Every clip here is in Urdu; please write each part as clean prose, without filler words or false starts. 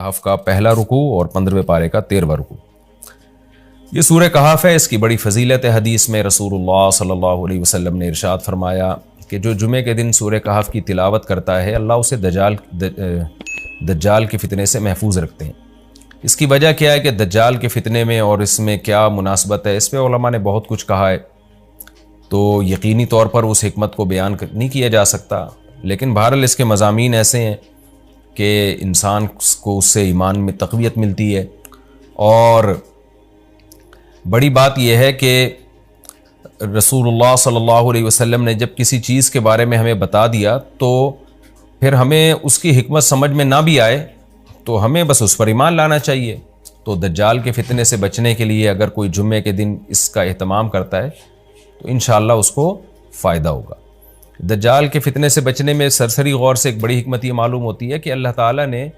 کہف کا پہلا رکوع اور 15ویں پارے کا 13واں رکوع۔ یہ سورہ کہف ہے، اس کی بڑی فضیلت ہے۔ حدیث میں رسول اللہ صلی اللہ علیہ وسلم نے ارشاد فرمایا کہ جو جمعے کے دن سورہ کہف کی تلاوت کرتا ہے اللہ اسے دجال کے فتنے سے محفوظ رکھتے ہیں۔ اس کی وجہ کیا ہے کہ دجال کے فتنے میں اور اس میں کیا مناسبت ہے، اس پہ علماء نے بہت کچھ کہا ہے، تو یقینی طور پر اس حکمت کو بیان نہیں کیا جا سکتا، لیکن بہرحال اس کے مضامین ایسے ہیں کہ انسان کو اس سے ایمان میں تقویت ملتی ہے۔ اور بڑی بات یہ ہے کہ رسول اللہ صلی اللہ علیہ وسلم نے جب کسی چیز کے بارے میں ہمیں بتا دیا تو پھر ہمیں اس کی حکمت سمجھ میں نہ بھی آئے تو ہمیں بس اس پر ایمان لانا چاہیے۔ تو دجال کے فتنے سے بچنے کے لیے اگر کوئی جمعے کے دن اس کا اہتمام کرتا ہے تو انشاءاللہ اس کو فائدہ ہوگا۔ دجال کے فتنے سے بچنے میں سرسری غور سے ایک بڑی حکمت یہ معلوم ہوتی ہے کہ اللہ تعالیٰ نے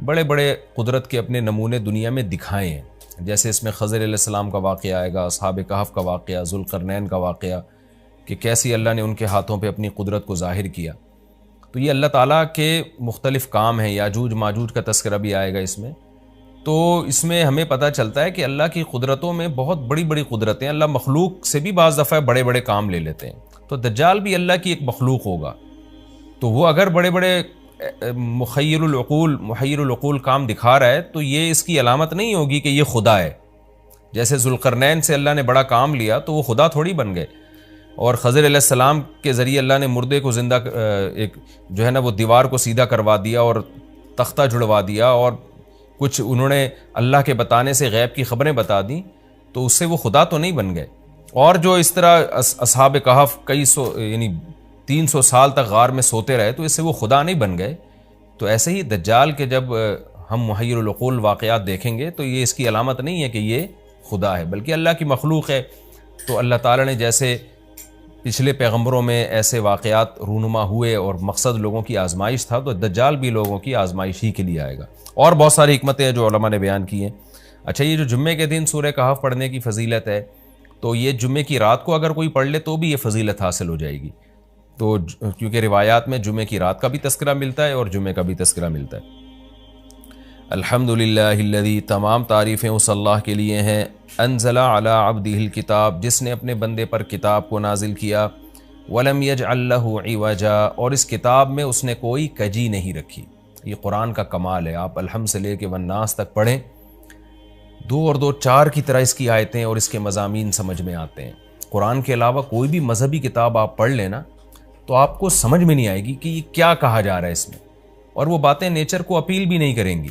بڑے بڑے قدرت کے اپنے نمونے دنیا میں دکھائے ہیں، جیسے اس میں خضر علیہ السلام کا واقعہ آئے گا، اصحاب کہف کا واقعہ، ذوالقرنین کا واقعہ، کہ کیسی اللہ نے ان کے ہاتھوں پہ اپنی قدرت کو ظاہر کیا۔ تو یہ اللہ تعالیٰ کے مختلف کام ہیں۔ یاجوج ماجوج کا تذکرہ بھی آئے گا اس میں، تو اس میں ہمیں پتہ چلتا ہے کہ اللہ کی قدرتوں میں بہت بڑی بڑی قدرتیں، اللہ مخلوق سے بھی بعض دفعہ بڑے بڑے کام لے لیتے ہیں۔ تو دجال بھی اللہ کی ایک مخلوق ہوگا، تو وہ اگر بڑے بڑے محیر العقول کام دکھا رہا ہے تو یہ اس کی علامت نہیں ہوگی کہ یہ خدا ہے۔ جیسے ذوالقرنین سے اللہ نے بڑا کام لیا تو وہ خدا تھوڑی بن گئے، اور خضر علیہ السلام کے ذریعے اللہ نے مردے کو زندہ ایک جو ہے نا وہ دیوار کو سیدھا کروا دیا اور تختہ جڑوا دیا، اور کچھ انہوں نے اللہ کے بتانے سے غیب کی خبریں بتا دیں، تو اس سے وہ خدا تو نہیں بن گئے۔ اور جو اس طرح اصحاب کہف کئی سو یعنی 300 سال تک غار میں سوتے رہے تو اس سے وہ خدا نہیں بن گئے۔ تو ایسے ہی دجال کے جب ہم محیر العقول واقعات دیکھیں گے تو یہ اس کی علامت نہیں ہے کہ یہ خدا ہے، بلکہ اللہ کی مخلوق ہے۔ تو اللہ تعالیٰ نے جیسے پچھلے پیغمبروں میں ایسے واقعات رونما ہوئے اور مقصد لوگوں کی آزمائش تھا، تو دجال بھی لوگوں کی آزمائش ہی کے لیے آئے گا۔ اور بہت ساری حکمتیں ہیں جو علماء نے بیان کی ہیں۔ اچھا، یہ جو جمعے کے دن سورہ کہف پڑھنے کی فضیلت ہے، تو یہ جمعے کی رات کو اگر کوئی پڑھ لے تو بھی یہ فضیلت حاصل ہو جائے گی، تو کیونکہ روایات میں جمعے کی رات کا بھی تذکرہ ملتا ہے اور جمعے کا بھی تذکرہ ملتا ہے۔ الحمدللہ الذی، تمام تعریفیں اس اللہ کے لیے ہیں، انزل علی عبدہ الکتاب، جس نے اپنے بندے پر کتاب کو نازل کیا، ولم یجعل لہ عوجا، اور اس کتاب میں اس نے کوئی کجی نہیں رکھی۔ یہ قرآن کا کمال ہے، آپ الحمد سے لے کے والناس تک پڑھیں، 2 اور 2 4 کی طرح اس کی آیتیں اور اس کے مضامین سمجھ میں آتے ہیں۔ قرآن کے علاوہ کوئی بھی مذہبی کتاب آپ پڑھ لینا تو آپ کو سمجھ میں نہیں آئے گی کہ یہ کیا کہا جا رہا ہے اس میں، اور وہ باتیں نیچر کو اپیل بھی نہیں کریں گی،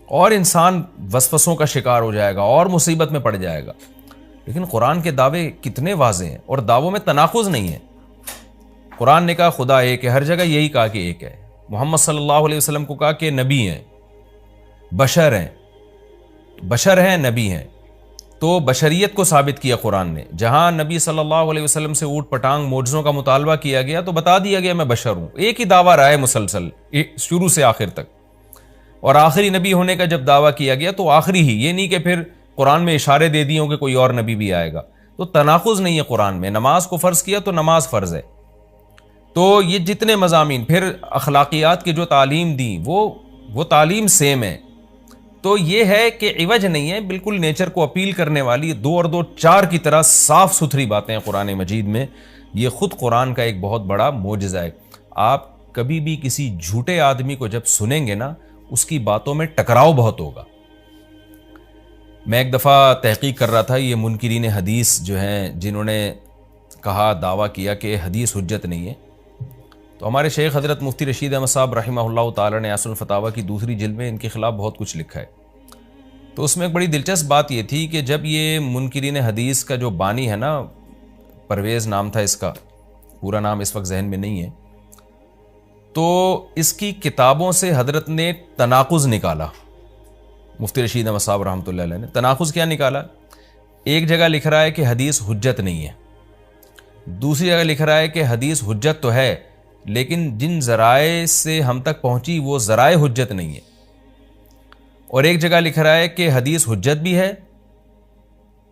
اور انسان وسوسوں کا شکار ہو جائے گا اور مصیبت میں پڑ جائے گا۔ لیکن قرآن کے دعوے کتنے واضح ہیں، اور دعووں میں تناقض نہیں ہے۔ قرآن نے کہا خدا ایک ہے، ہر جگہ یہی کہا کہ ایک ہے۔ محمد صلی اللہ علیہ وسلم کو کہا کہ نبی ہیں، بشر ہیں نبی ہیں، تو بشریت کو ثابت کیا قرآن نے۔ جہاں نبی صلی اللہ علیہ وسلم سے اوٹ پٹانگ معجزوں کا مطالبہ کیا گیا تو بتا دیا گیا میں بشر ہوں۔ ایک ہی دعویٰ رہا ہے مسلسل شروع سے آخر تک، اور آخری نبی ہونے کا جب دعویٰ کیا گیا تو آخری ہی، یہ نہیں کہ پھر قرآن میں اشارے دے دیے ہوں کہ کوئی اور نبی بھی آئے گا۔ تو تناقض نہیں ہے قرآن میں۔ نماز کو فرض کیا تو نماز فرض ہے۔ تو یہ جتنے مضامین، پھر اخلاقیات کی جو تعلیم دی وہ تعلیم سیم ہے۔ تو یہ ہے کہ عوج نہیں ہے، بالکل نیچر کو اپیل کرنے والی 2 اور 2 4 کی طرح صاف ستھری باتیں ہیں قرآن مجید میں۔ یہ خود قرآن کا ایک بہت بڑا معجزہ ہے۔ آپ کبھی بھی کسی جھوٹے آدمی کو جب سنیں گے نا، اس کی باتوں میں ٹکراؤ بہت ہوگا۔ میں ایک دفعہ تحقیق کر رہا تھا، یہ منکرین حدیث جو ہیں جنہوں نے کہا دعویٰ کیا کہ حدیث حجت نہیں ہے، تو ہمارے شیخ حضرت مفتی رشید احمد صاحب رحمہ اللہ تعالی نے اصل الفتاویٰ کی 2 جلد میں ان کے خلاف بہت کچھ لکھا ہے۔ تو اس میں ایک بڑی دلچسپ بات یہ تھی کہ جب یہ منکرین حدیث کا جو بانی ہے نا، پرویز نام تھا اس کا، پورا نام اس وقت ذہن میں نہیں ہے، تو اس کی کتابوں سے حضرت نے تناقض نکالا۔ مفتی رشید احمد صاحب رحمۃ اللہ علیہ نے تناقض کیا نکالا؟ ایک جگہ لکھ رہا ہے کہ حدیث حجت نہیں ہے، دوسری جگہ لکھ رہا ہے کہ حدیث حجت تو ہے لیکن جن ذرائع سے ہم تک پہنچی وہ ذرائع حجت نہیں ہے، اور ایک جگہ لکھ رہا ہے کہ حدیث حجت بھی ہے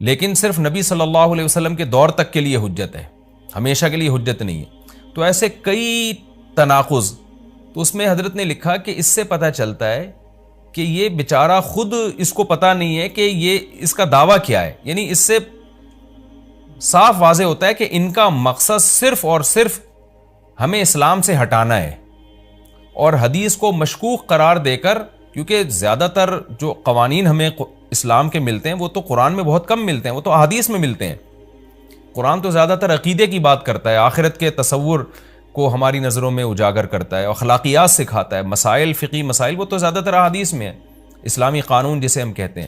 لیکن صرف نبی صلی اللہ علیہ وسلم کے دور تک کے لیے حجت ہے، ہمیشہ کے لیے حجت نہیں ہے۔ تو ایسے کئی تناقض، تو اس میں حضرت نے لکھا کہ اس سے پتہ چلتا ہے کہ یہ بیچارہ خود اس کو پتہ نہیں ہے کہ یہ اس کا دعویٰ کیا ہے. یعنی اس سے صاف واضح ہوتا ہے کہ ان کا مقصد صرف اور صرف ہمیں اسلام سے ہٹانا ہے، اور حدیث کو مشکوک قرار دے کر، کیونکہ زیادہ تر جو قوانین ہمیں اسلام کے ملتے ہیں وہ تو قرآن میں بہت کم ملتے ہیں، وہ تو احادیث میں ملتے ہیں. قرآن تو زیادہ تر عقیدے کی بات کرتا ہے، آخرت کے تصور کو ہماری نظروں میں اجاگر کرتا ہے، اخلاقیات سکھاتا ہے. مسائل، فقہی مسائل، وہ تو زیادہ تر احادیث میں ہیں، اسلامی قانون جسے ہم کہتے ہیں.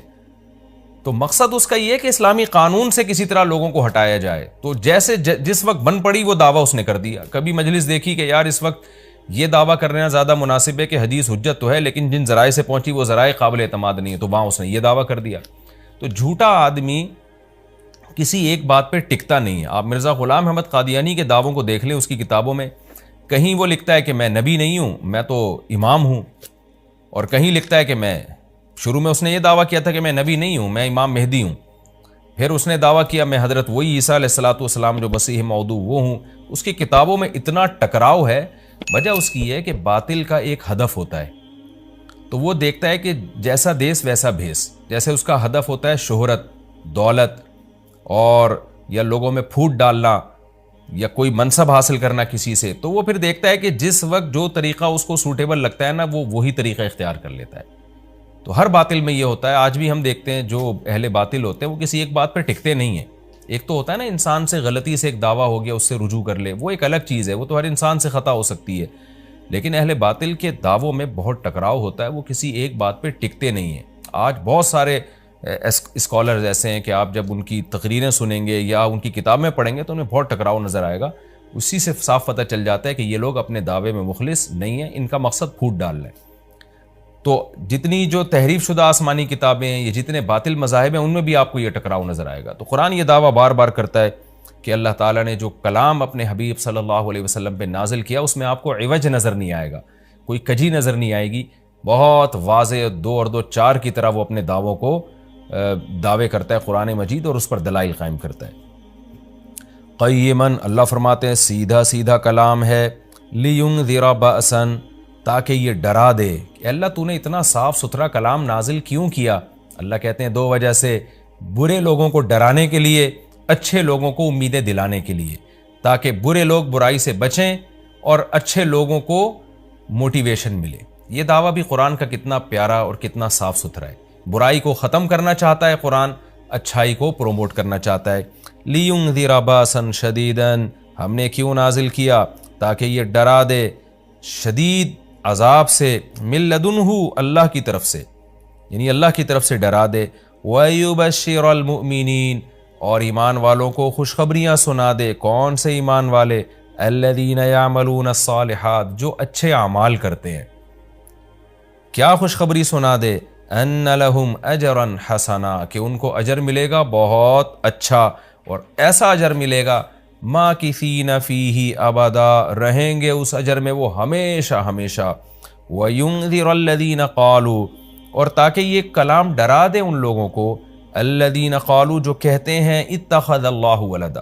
تو مقصد اس کا یہ ہے کہ اسلامی قانون سے کسی طرح لوگوں کو ہٹایا جائے. تو جیسے جس وقت بن پڑی وہ دعویٰ اس نے کر دیا. کبھی مجلس دیکھی کہ یار اس وقت یہ دعویٰ کرنا زیادہ مناسب ہے کہ حدیث حجت تو ہے، لیکن جن ذرائع سے پہنچی وہ ذرائع قابل اعتماد نہیں ہے، تو وہاں اس نے یہ دعویٰ کر دیا. تو جھوٹا آدمی کسی ایک بات پہ ٹکتا نہیں ہے. آپ مرزا غلام احمد قادیانی کے دعووں کو دیکھ لیں اس کی کتابوں میں، کہیں وہ لکھتا ہے کہ میں نبی نہیں ہوں، میں تو امام ہوں، اور کہیں لکھتا ہے کہ میں، شروع میں اس نے یہ دعویٰ کیا تھا کہ میں نبی نہیں ہوں، میں امام مہدی ہوں. پھر اس نے دعویٰ کیا میں حضرت وہی عیسیٰ علیہ الصلوۃ والسلام جو مسیح موعود وہ ہوں. اس کی کتابوں میں اتنا ٹکراؤ ہے. وجہ اس کی ہے کہ باطل کا ایک ہدف ہوتا ہے، تو وہ دیکھتا ہے کہ جیسا دیس ویسا بھیس. جیسے اس کا ہدف ہوتا ہے شہرت، دولت، اور یا لوگوں میں پھوٹ ڈالنا، یا کوئی منصب حاصل کرنا کسی سے، تو وہ پھر دیکھتا ہے کہ جس وقت جو طریقہ اس کو سوٹیبل لگتا ہے نا، وہ وہی طریقہ اختیار کر لیتا ہے. تو ہر باطل میں یہ ہوتا ہے. آج بھی ہم دیکھتے ہیں جو اہل باطل ہوتے ہیں وہ کسی ایک بات پہ ٹکتے نہیں ہیں. ایک تو ہوتا ہے نا انسان سے غلطی سے ایک دعویٰ ہو گیا اس سے رجوع کر لے، وہ ایک الگ چیز ہے، وہ تو ہر انسان سے خطا ہو سکتی ہے. لیکن اہل باطل کے دعووں میں بہت ٹکراؤ ہوتا ہے، وہ کسی ایک بات پہ ٹکتے نہیں ہیں. آج بہت سارے اسکالرز ایسے ہیں کہ آپ جب ان کی تقریریں سنیں گے یا ان کی کتابیں پڑھیں گے تو انہیں بہت ٹکراؤ نظر آئے گا. اسی سے صاف پتہ چل جاتا ہے کہ یہ لوگ اپنے دعوے میں مخلص نہیں ہیں، ان کا مقصد پھوٹ ڈالنا ہے. تو جتنی جو تحریف شدہ آسمانی کتابیں ہیں، یہ جتنے باطل مذاہب ہیں، ان میں بھی آپ کو یہ ٹکراؤ نظر آئے گا. تو قرآن یہ دعویٰ بار بار کرتا ہے کہ اللہ تعالیٰ نے جو کلام اپنے حبیب صلی اللہ علیہ وسلم پہ نازل کیا اس میں آپ کو عوج نظر نہیں آئے گا، کوئی کجی نظر نہیں آئے گی. بہت واضح 2 اور 2 4 کی طرح وہ اپنے دعووں کو دعوے کرتا ہے قرآن مجید، اور اس پر دلائل قائم کرتا ہے. قیماً، اللہ فرماتے ہیں سیدھا سیدھا کلام ہے. لینذر بأسا، تاکہ یہ ڈرا دے. کہ اللہ تو نے اتنا صاف ستھرا کلام نازل کیوں کیا؟ اللہ کہتے ہیں 2 وجہ سے. برے لوگوں کو ڈرانے کے لیے، اچھے لوگوں کو امیدیں دلانے کے لیے، تاکہ برے لوگ برائی سے بچیں اور اچھے لوگوں کو موٹیویشن ملے. یہ دعویٰ بھی قرآن کا کتنا پیارا اور کتنا صاف ستھرا ہے. برائی کو ختم کرنا چاہتا ہے قرآن، اچھائی کو پروموٹ کرنا چاہتا ہے. لینذر باسا شدیدا، ہم نے کیوں نازل کیا؟ تاکہ یہ ڈرا دے شدید عذاب سے، من لدنہ، اللہ کی طرف سے، یعنی اللہ کی طرف سے ڈرا دے. وَيُبَشِّرَ الْمُؤْمِنِينَ، اور ایمان والوں کو خوشخبریاں سنا دے. کون سے ایمان والے؟ الَّذِينَ يَعْمَلُونَ الصَّالِحَاتِ، جو اچھے اعمال کرتے ہیں. کیا خوشخبری سنا دے؟ ان لہم اجرا حسنا، کہ ان کو اجر ملے گا بہت اچھا، اور ایسا اجر ملے گا ماکثین فیہ ابدا، رہیں گے اس اجر میں وہ ہمیشہ ہمیشہ. وینذر الذین قالوا، اور تاکہ یہ کلام ڈرا دے ان لوگوں کو، الذین قالوا، جو کہتے ہیں اتخذ اللہ ولدا.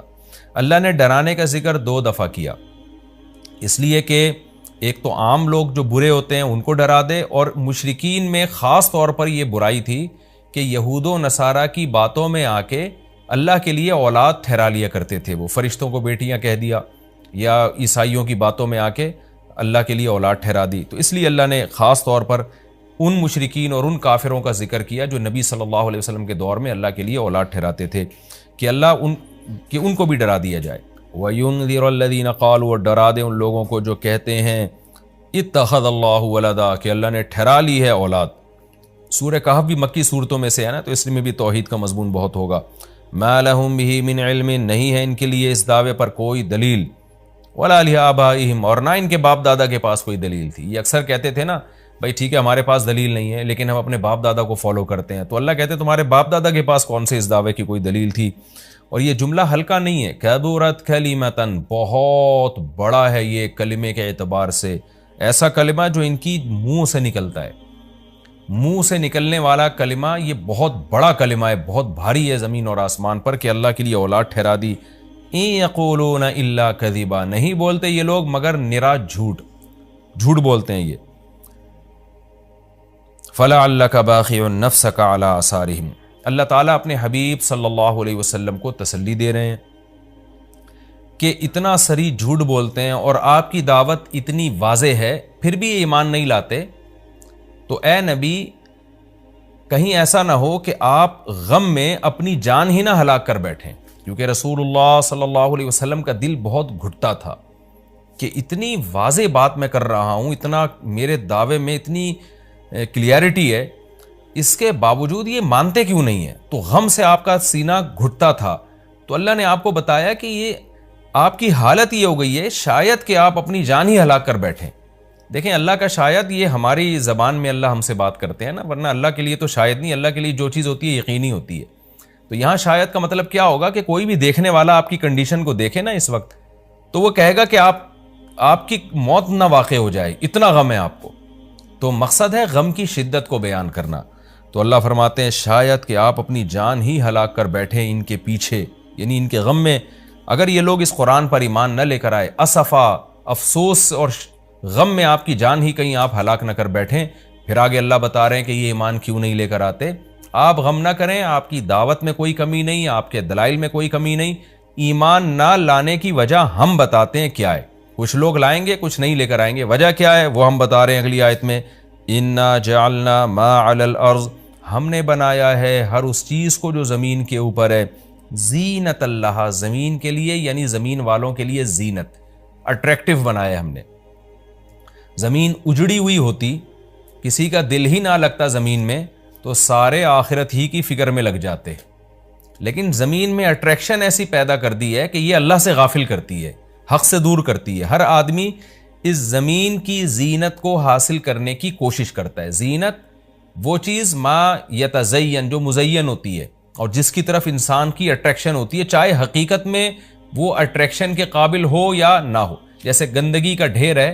اللہ نے ڈرانے کا ذکر 2 دفعہ کیا، اس لیے کہ ایک تو عام لوگ جو برے ہوتے ہیں ان کو ڈرا دے، اور مشرکین میں خاص طور پر یہ برائی تھی کہ یہود و نصارہ کی باتوں میں آ کے اللہ کے لیے اولاد ٹھہرا لیا کرتے تھے. وہ فرشتوں کو بیٹیاں کہہ دیا، یا عیسائیوں کی باتوں میں آ کے اللہ کے لیے اولاد ٹھہرا دی. تو اس لیے اللہ نے خاص طور پر ان مشرکین اور ان کافروں کا ذکر کیا جو نبی صلی اللہ علیہ وسلم کے دور میں اللہ کے لیے اولاد ٹھہراتے تھے، کہ اللہ ان کو بھی ڈرا دیا جائے. وَيُنذِرَ الَّذِينَ قَالُوا، اور ڈرا دے ان لوگوں کو جو کہتے ہیں اتخذ اللہ ولدا، کہ اللہ نے ٹھہرا لی ہے اولاد. سورہ کہف بھی مکی صورتوں میں سے ہے نا، تو اس میں بھی توحید کا مضمون بہت ہوگا. ما لہم بہ من علم، نہیں ہے ان کے لیے اس دعوے پر کوئی دلیل. ولا لآبائہم، اور نہ ان کے باپ دادا کے پاس کوئی دلیل تھی. یہ اکثر کہتے تھے نا بھائی ٹھیک ہے ہمارے پاس دلیل نہیں ہے لیکن ہم اپنے باپ دادا کو فالو کرتے ہیں. تو اللہ کہتے ہیں تمہارے باپ دادا کے پاس کون سے اس دعوے کی کوئی دلیل تھی. اور یہ جملہ ہلکا نہیں ہے. کبرت کلمۃ، بہت بڑا ہے یہ کلمے کے اعتبار سے. ایسا کلمہ جو ان کی منہ سے نکلتا ہے، منہ سے نکلنے والا کلمہ، یہ بہت بڑا کلمہ ہے، بہت بھاری ہے زمین اور آسمان پر، کہ اللہ کے لیے اولاد ٹھہرا دی. ان یقولون الا کذبا، نہیں بولتے یہ لوگ مگر نرا جھوٹ بولتے ہیں یہ. فَلَعَلَّكَ بَاخِعٌ نَفْسَكَ عَلَىٰ آثَارِهِمْ۔ اللہ تعالیٰ اپنے حبیب صلی اللہ علیہ وسلم کو تسلی دے رہے ہیں کہ اتنا سری جھوٹ بولتے ہیں اور آپ کی دعوت اتنی واضح ہے پھر بھی ایمان نہیں لاتے، تو اے نبی کہیں ایسا نہ ہو کہ آپ غم میں اپنی جان ہی نہ ہلاک کر بیٹھیں، کیونکہ رسول اللہ صلی اللہ علیہ وسلم کا دل بہت گھٹتا تھا کہ اتنی واضح بات میں کر رہا ہوں، اتنا میرے دعوے میں اتنی کلیئرٹی ہے، اس کے باوجود یہ مانتے کیوں نہیں ہیں؟ تو غم سے آپ کا سینہ گھٹتا تھا۔ تو اللہ نے آپ کو بتایا کہ یہ آپ کی حالت یہ ہو گئی ہے شاید کہ آپ اپنی جان ہی ہلاک کر بیٹھیں۔ دیکھیں اللہ کا شاید یہ ہماری زبان میں اللہ ہم سے بات کرتے ہیں نا، ورنہ اللہ کے لیے تو شاید نہیں، اللہ کے لیے جو چیز ہوتی ہے یقینی ہوتی ہے۔ تو یہاں شاید کا مطلب کیا ہوگا کہ کوئی بھی دیکھنے والا آپ کی کنڈیشن کو دیکھے نا اس وقت، تو وہ کہے گا کہ آپ کی موت نہ واقع ہو جائے، اتنا غم ہے آپ کو۔ تو مقصد ہے غم کی شدت کو بیان کرنا۔ تو اللہ فرماتے ہیں شاید کہ آپ اپنی جان ہی ہلاک کر بیٹھیں ان کے پیچھے، یعنی ان کے غم میں۔ اگر یہ لوگ اس قرآن پر ایمان نہ لے کر آئے، اسفا، افسوس اور غم میں آپ کی جان ہی کہیں آپ ہلاک نہ کر بیٹھیں۔ پھر آگے اللہ بتا رہے ہیں کہ یہ ایمان کیوں نہیں لے کر آتے۔ آپ غم نہ کریں، آپ کی دعوت میں کوئی کمی نہیں، آپ کے دلائل میں کوئی کمی نہیں، ایمان نہ لانے کی وجہ ہم بتاتے ہیں کیا ہے۔ کچھ لوگ لائیں گے، کچھ نہیں لے کر آئیں گے، وجہ کیا ہے وہ ہم بتا رہے ہیں اگلی آیت میں، انا جعلنا ما علی الارض، ہم نے بنایا ہے ہر اس چیز کو جو زمین کے اوپر ہے، زینت اللہ، زمین کے لیے یعنی زمین والوں کے لیے زینت، اٹریکٹیو بنایا ہم نے۔ زمین اجڑی ہوئی ہوتی، کسی کا دل ہی نہ لگتا زمین میں، تو سارے آخرت ہی کی فکر میں لگ جاتے، لیکن زمین میں اٹریکشن ایسی پیدا کر دی ہے کہ یہ اللہ سے غافل کرتی ہے، حق سے دور کرتی ہے۔ ہر آدمی اس زمین کی زینت کو حاصل کرنے کی کوشش کرتا ہے۔ زینت وہ چیز ما یتزین، جو مزین ہوتی ہے اور جس کی طرف انسان کی اٹریکشن ہوتی ہے، چاہے حقیقت میں وہ اٹریکشن کے قابل ہو یا نہ ہو۔ جیسے گندگی کا ڈھیر ہے،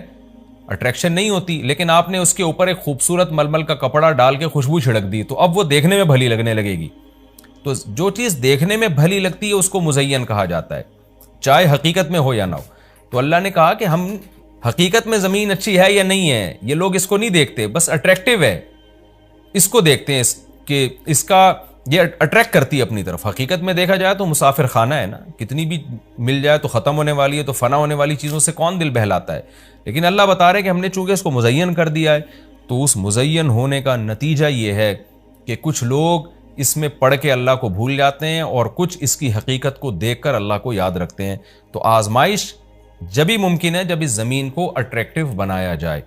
اٹریکشن نہیں ہوتی، لیکن آپ نے اس کے اوپر ایک خوبصورت ململ کا کپڑا ڈال کے خوشبو چھڑک دی تو اب وہ دیکھنے میں بھلی لگنے لگے گی۔ تو جو چیز دیکھنے میں بھلی لگتی ہے اس کو مزین کہا جاتا ہے، چاہے حقیقت میں ہو یا نہ ہو۔ تو اللہ نے کہا کہ ہم حقیقت میں زمین اچھی ہے یا نہیں ہے، یہ لوگ اس کو نہیں دیکھتے، بس اٹریکٹیو ہے اس کو دیکھتے ہیں کہ اس کا یہ اٹریکٹ کرتی ہے اپنی طرف۔ حقیقت میں دیکھا جائے تو مسافر خانہ ہے نا، کتنی بھی مل جائے تو ختم ہونے والی ہے، تو فنا ہونے والی چیزوں سے کون دل بہلاتا ہے۔ لیکن اللہ بتا رہے کہ ہم نے چونکہ اس کو مزین کر دیا ہے، تو اس مزین ہونے کا نتیجہ یہ ہے کہ کچھ لوگ اس میں پڑھ کے اللہ کو بھول جاتے ہیں اور کچھ اس کی حقیقت کو دیکھ کر اللہ کو یاد رکھتے ہیں۔ تو آزمائش جبھی ممکن ہے جب اس زمین کو اٹریکٹیو بنایا جائے۔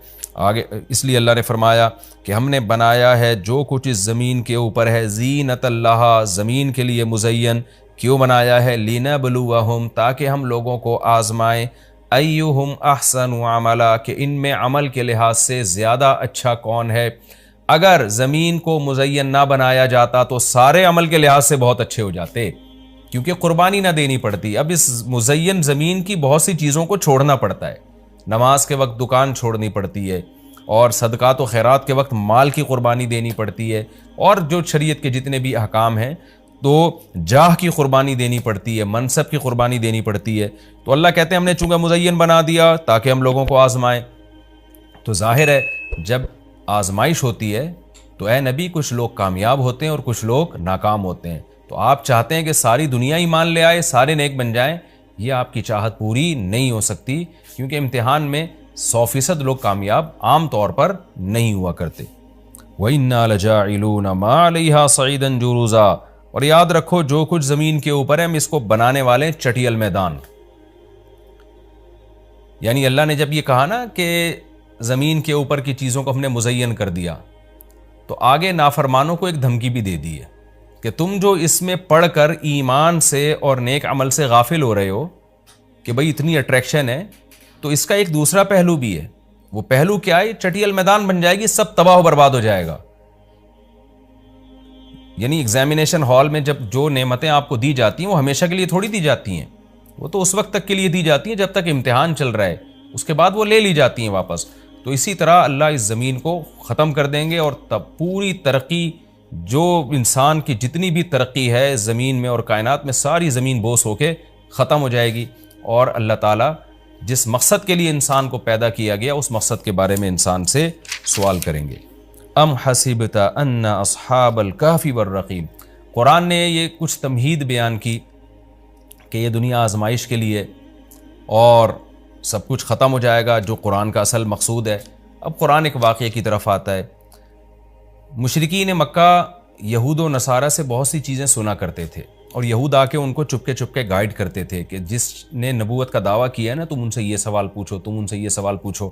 آگے اس لیے اللہ نے فرمایا کہ ہم نے بنایا ہے جو کچھ اس زمین کے اوپر ہے، زینت اللہ، زمین کے لیے مزین۔ کیوں بنایا ہے؟ لِنَبْلُوَهُمْ، تاکہ ہم لوگوں کو آزمائیں، ایہم احسن عملا، کہ ان میں عمل کے لحاظ سے زیادہ اچھا کون ہے۔ اگر زمین کو مزین نہ بنایا جاتا تو سارے عمل کے لحاظ سے بہت اچھے ہو جاتے، کیونکہ قربانی نہ دینی پڑتی۔ اب اس مزین زمین کی بہت سی چیزوں کو چھوڑنا پڑتا ہے، نماز کے وقت دکان چھوڑنی پڑتی ہے، اور صدقات و خیرات کے وقت مال کی قربانی دینی پڑتی ہے، اور جو شریعت کے جتنے بھی احکام ہیں تو جاہ کی قربانی دینی پڑتی ہے، منصب کی قربانی دینی پڑتی ہے۔ تو اللہ کہتے ہیں ہم نے چونکہ مزین بنا دیا تاکہ ہم لوگوں کو آزمائیں۔ تو ظاہر ہے جب آزمائش ہوتی ہے تو اے نبی کچھ لوگ کامیاب ہوتے ہیں اور کچھ لوگ ناکام ہوتے ہیں۔ تو آپ چاہتے ہیں کہ ساری دنیا ایمان لے آئے، سارے نیک بن جائیں، یہ آپ کی چاہت پوری نہیں ہو سکتی، کیونکہ امتحان میں 100% لوگ کامیاب عام طور پر نہیں ہوا کرتے۔ وَإِنَّا لَجَاعِلُونَ مَا عَلَيْهَا صَعِيدًا جُرُزًا، اور یاد رکھو جو کچھ زمین کے اوپر ہے ہم اس کو بنانے والے ہیں چٹیل میدان۔ یعنی اللہ نے جب یہ کہا نا کہ زمین کے اوپر کی چیزوں کو ہم نے مزین کر دیا، تو آگے نافرمانوں کو ایک دھمکی بھی دے دی ہے کہ تم جو اس میں پڑھ کر ایمان سے اور نیک عمل سے غافل ہو رہے ہو کہ بھئی اتنی اٹریکشن ہے، تو اس کا ایک دوسرا پہلو بھی ہے۔ وہ پہلو کیا ہے؟ چٹیل میدان بن جائے گی، سب تباہ و برباد ہو جائے گا۔ یعنی ایگزامینیشن ہال میں جب جو نعمتیں آپ کو دی جاتی ہیں وہ ہمیشہ کے لیے تھوڑی دی جاتی ہیں، وہ تو اس وقت تک کے لیے دی جاتی ہیں جب تک امتحان چل رہا ہے، اس کے بعد وہ لے لی جاتی ہیں واپس۔ تو اسی طرح اللہ اس زمین کو ختم کر دیں گے، اور تب پوری ترقی، جو انسان کی جتنی بھی ترقی ہے زمین میں اور کائنات میں، ساری زمین بوس ہو کے ختم ہو جائے گی، اور اللہ تعالیٰ جس مقصد کے لیے انسان کو پیدا کیا گیا اس مقصد کے بارے میں انسان سے سوال کریں گے۔ ام حسبت ان اصحاب الکہف والرقیم۔ قرآن نے یہ کچھ تمہید بیان کی کہ یہ دنیا آزمائش کے لیے اور سب کچھ ختم ہو جائے گا، جو قرآن کا اصل مقصود ہے۔ اب قرآن ایک واقعے کی طرف آتا ہے۔ مشرکین مکہ یہود و نصارہ سے بہت سی چیزیں سنا کرتے تھے، اور یہود آ کے ان کو چپکے چپکے گائیڈ کرتے تھے کہ جس نے نبوت کا دعویٰ کیا ہے نا، تم ان سے یہ سوال پوچھو، تم ان سے یہ سوال پوچھو۔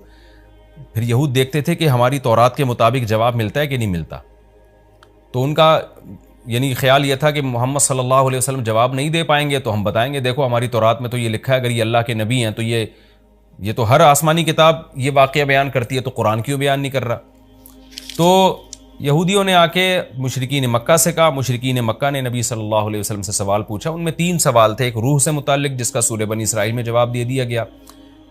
پھر یہود دیکھتے تھے کہ ہماری تورات کے مطابق جواب ملتا ہے کہ نہیں ملتا، تو ان کا یعنی خیال یہ تھا کہ محمد صلی اللہ علیہ وسلم جواب نہیں دے پائیں گے تو ہم بتائیں گے دیکھو ہماری تورات میں تو یہ لکھا ہے، اگر یہ اللہ کے نبی ہیں تو یہ تو ہر آسمانی کتاب یہ واقعہ بیان کرتی ہے، تو قرآن کیوں بیان نہیں کر رہا؟ تو یہودیوں نے آ کے مشرکین مکہ سے کہا، مشرکین مکہ نے نبی صلی اللہ علیہ وسلم سے سوال پوچھا۔ ان میں 3 سوال تھے، ایک روح سے متعلق جس کا سورہ بنی اسرائیل میں جواب دے دیا گیا،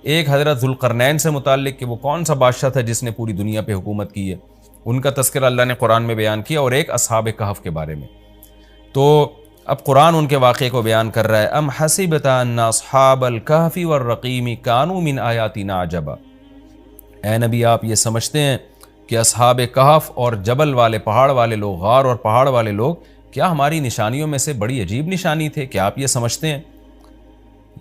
ایک حضرت ذوالقرنین سے متعلق کہ وہ کون سا بادشاہ تھا جس نے پوری دنیا پہ حکومت کی ہے، ان کا تذکرہ اللہ نے قرآن میں بیان کیا، اور ایک اصحاب کہف کے بارے میں۔ تو اب قرآن ان کے واقعے کو بیان کر رہا ہے۔ ام حسبت ان اصحاب الکہف والرقیم کانوا من آیاتنا عجبا۔ اے نبی آپ یہ سمجھتے ہیں کہ اصحاب کہف اور جبل والے، پہاڑ والے لوگ، غار اور پہاڑ والے لوگ کیا ہماری نشانیوں میں سے بڑی عجیب نشانی تھے؟ کیا آپ یہ سمجھتے ہیں؟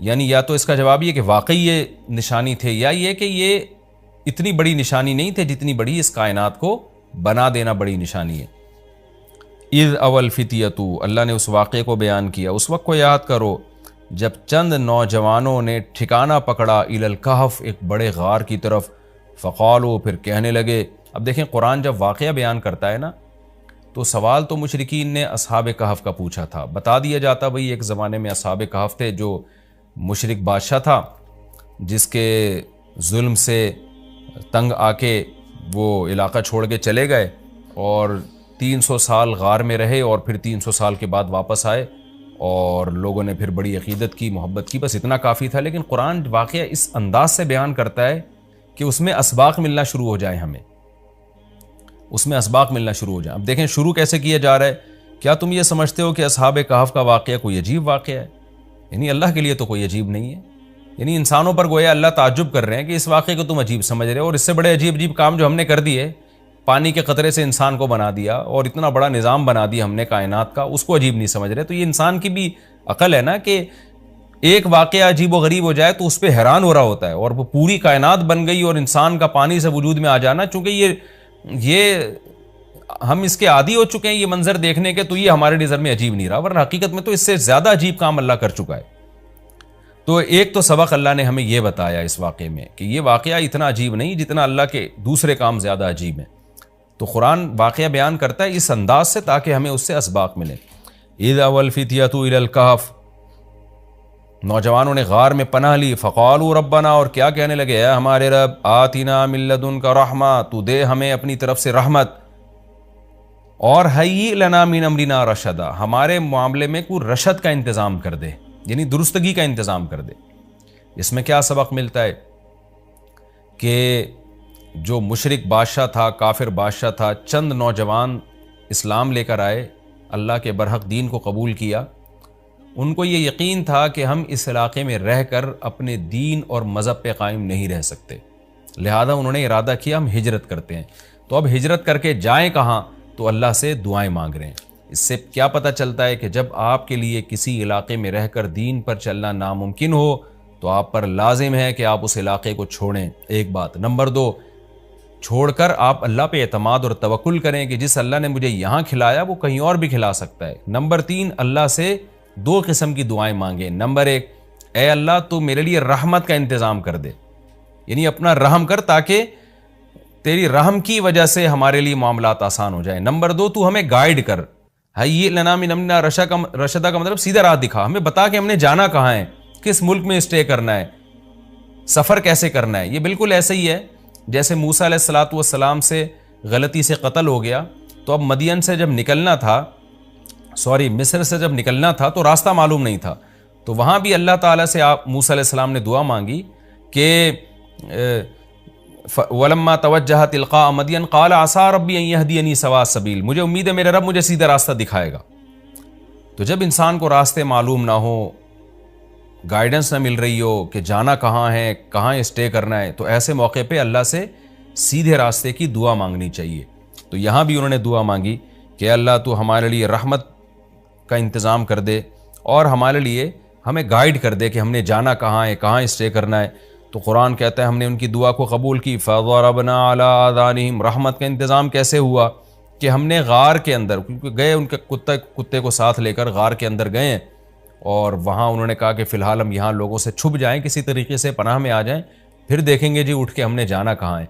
یعنی یا تو اس کا جواب یہ کہ واقعی یہ نشانی تھے، یا یہ کہ یہ اتنی بڑی نشانی نہیں تھے جتنی بڑی اس کائنات کو بنا دینا بڑی نشانی ہے۔ اذ اول فتیتو، اللہ نے اس واقعے کو بیان کیا، اس وقت کو یاد کرو جب چند نوجوانوں نے ٹھکانہ پکڑا الی الکہف، ایک بڑے غار کی طرف، فقالو، پھر کہنے لگے۔ اب دیکھیں قرآن جب واقعہ بیان کرتا ہے نا، تو سوال تو مشرکین نے اصحاب کہف کا پوچھا تھا، بتا دیا جاتا بھئی ایک زمانے میں اصحاب کہف تھے، جو مشرک بادشاہ تھا جس کے ظلم سے تنگ آ کے وہ علاقہ چھوڑ کے چلے گئے، اور 300 سال غار میں رہے، اور پھر 300 سال کے بعد واپس آئے، اور لوگوں نے پھر بڑی عقیدت کی، محبت کی، بس اتنا کافی تھا۔ لیکن قرآن واقعہ اس انداز سے بیان کرتا ہے کہ اس میں اسباق ملنا شروع ہو جائیں، ہمیں اس میں اسباق ملنا شروع ہو جائیں۔ اب دیکھیں شروع کیسے کیا جا رہا ہے۔ کیا تم یہ سمجھتے ہو کہ اصحاب کہف کا واقعہ کوئی عجیب واقعہ ہے؟ یعنی اللہ کے لیے تو کوئی عجیب نہیں ہے، یعنی انسانوں پر گویا اللہ تعجب کر رہے ہیں کہ اس واقعے کو تم عجیب سمجھ رہے ہو، اور اس سے بڑے عجیب کام جو ہم نے کر دیے، پانی کے قطرے سے انسان کو بنا دیا اور اتنا بڑا نظام بنا دیا ہم نے کائنات کا، اس کو عجیب نہیں سمجھ رہے۔ تو یہ انسان کی بھی عقل ہے نا کہ ایک واقعہ عجیب و غریب ہو جائے تو اس پہ حیران ہو رہا ہوتا ہے، اور وہ پوری کائنات بن گئی اور انسان کا پانی سے وجود میں آ جانا، چونکہ یہ ہم اس کے عادی ہو چکے ہیں یہ منظر دیکھنے کے، تو یہ ہمارے نظر میں عجیب نہیں رہا، ورنہ حقیقت میں تو اس سے زیادہ عجیب کام اللہ کر چکا ہے۔ تو ایک تو سبق اللہ نے ہمیں یہ بتایا اس واقعے میں کہ یہ واقعہ اتنا عجیب نہیں جتنا اللہ کے دوسرے کام زیادہ عجیب ہیں۔ تو قرآن واقعہ بیان کرتا ہے اس انداز سے تاکہ ہمیں اس سے اسباق ملیں۔ اذ اول فتیۃ الی الکہف، نوجوانوں نے غار میں پناہ لی، فقالوا ربنا، اور کیا کہنے لگے، اے ہمارے رب، آتنا من لدنک رحمہ، تو دے ہمیں اپنی طرف سے رحمت، اور ہیئ لنا من امرنا رشدا، ہمارے معاملے میں کوئی رشد کا انتظام کر دے، یعنی درستگی کا انتظام کر دے۔ اس میں کیا سبق ملتا ہے کہ جو مشرک بادشاہ تھا، کافر بادشاہ تھا، چند نوجوان اسلام لے کر آئے، اللہ کے برحق دین کو قبول کیا، ان کو یہ یقین تھا کہ ہم اس علاقے میں رہ کر اپنے دین اور مذہب پہ قائم نہیں رہ سکتے، لہذا انہوں نے ارادہ کیا ہم ہجرت کرتے ہیں۔ تو اب ہجرت کر کے جائیں کہاں؟ تو اللہ سے دعائیں مانگ رہے ہیں۔ اس سے کیا پتہ چلتا ہے کہ جب آپ کے لیے کسی علاقے میں رہ کر دین پر چلنا ناممکن ہو تو آپ پر لازم ہے کہ آپ اس علاقے کو چھوڑیں، ایک بات۔ نمبر 2، چھوڑ کر آپ اللہ پہ اعتماد اور توکل کریں کہ جس اللہ نے مجھے یہاں کھلایا وہ کہیں اور بھی کھلا سکتا ہے۔ نمبر 3، اللہ سے 2 قسم کی دعائیں مانگیں۔ نمبر 1، اے اللہ تو میرے لیے رحمت کا انتظام کر دے، یعنی اپنا رحم کر تاکہ تیری رحم کی وجہ سے ہمارے لیے معاملات آسان ہو جائیں۔ نمبر 2، تو ہمیں گائیڈ کر، ہیئ لنا من امرنا رشدا کا مطلب سیدھا راہ دکھا، ہمیں بتا کہ ہم نے جانا کہاں ہے، کس ملک میں اسٹے کرنا ہے، سفر کیسے کرنا ہے۔ یہ بالکل ایسے ہی ہے جیسے موسیٰ علیہ السلام سے غلطی سے قتل ہو گیا، تو اب مدین سے جب نکلنا تھا، مصر سے جب نکلنا تھا تو راستہ معلوم نہیں تھا، تو وہاں بھی اللہ تعالیٰ سے موسیٰ علیہ السلام نے دعا مانگی کہ وَلَمَّا تَوَجَّهَ تِلْقَاءَ مَدْيَنَ قَالَ عَسَىٰ رَبِّي أَن يَهْدِيَنِي سَوَاءَ السَّبِيلِ، مجھے امید ہے میرے رب مجھے سیدھا راستہ دکھائے گا۔ تو جب انسان کو راستے معلوم نہ ہو، گائیڈنس نہ مل رہی ہو کہ جانا کہاں ہے، کہاں اسٹے کرنا ہے، تو ایسے موقع پہ اللہ سے سیدھے راستے کی دعا مانگنی چاہیے۔ تو یہاں بھی انہوں نے دعا مانگی کہ اللہ تو ہمارے لیے رحمت کا انتظام کر دے اور ہمارے لیے ہمیں گائیڈ کر دے کہ ہم نے جانا کہاں ہے، کہاں اسٹے کرنا ہے۔ تو قرآن کہتا ہے ہم نے ان کی دعا کو قبول کی، فَضَرَبْنَا عَلَىٰ آذَانِهِمْ۔ رحمت کا انتظام کیسے ہوا کہ ہم نے غار کے اندر، کیونکہ گئے ان کے کتے کو ساتھ لے کر غار کے اندر گئے، اور وہاں انہوں نے کہا کہ فی الحال ہم یہاں لوگوں سے چھپ جائیں، کسی طریقے سے پناہ میں آ جائیں، پھر دیکھیں گے جی اٹھ کے ہم نے جانا کہاں ہے۔